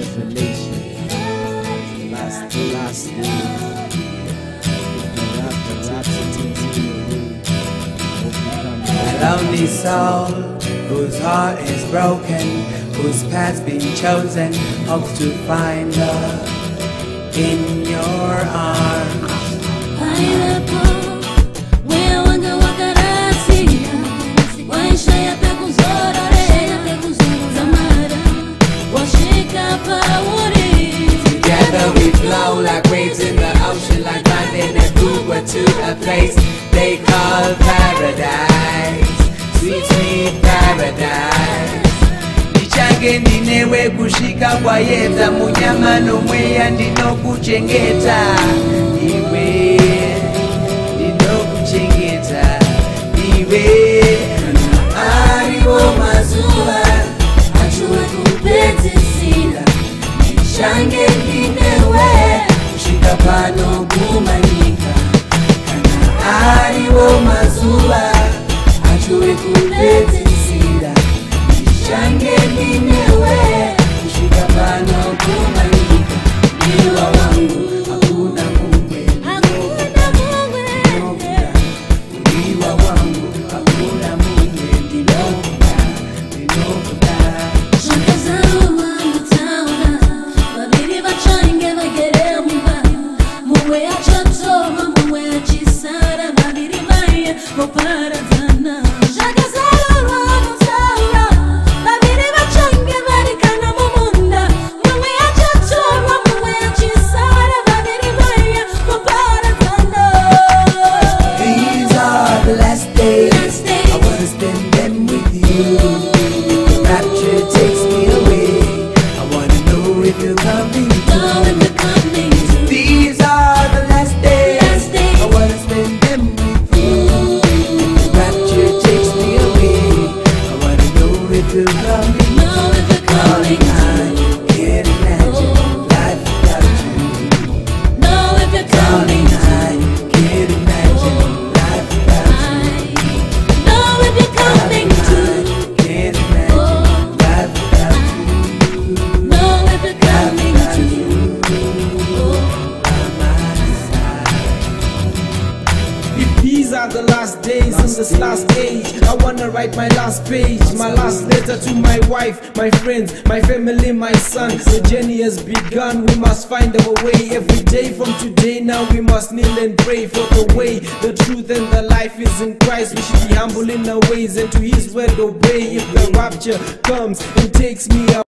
revelation. The last days. A lonely soul whose heart is broken, whose path's been chosen, hopes to find love in your arms. Together we flow like waves in the ocean, like finding a Uber to a place they call paradise, sweet, sweet paradise. Nichange ndinewe kushika kwa yeta, munyama nomweya ndinokuchengeta. Iwe ndinokuchengeta, iwe ariwo mazuva achuwe kupedzisira. Nichange ndinewe kushika pano kumanyika, kana ariwo mazuva achuwe kupedzisira. Nichange ndinewe kushika pano kumanyika. Ndiwa wangu hakuna mungwe, ndiwa wangu hakuna mungwe, ndinokuda, ndinokuda. These are the last days in this last age. I wanna write my last page, my last letter to my wife, my friends, my family, my son. The journey has begun, we must find our way. Every day from today now we must kneel and pray for the way. The truth and the life is in Christ. We should be humble in our ways and to His word obey. If the rapture comes and takes me out,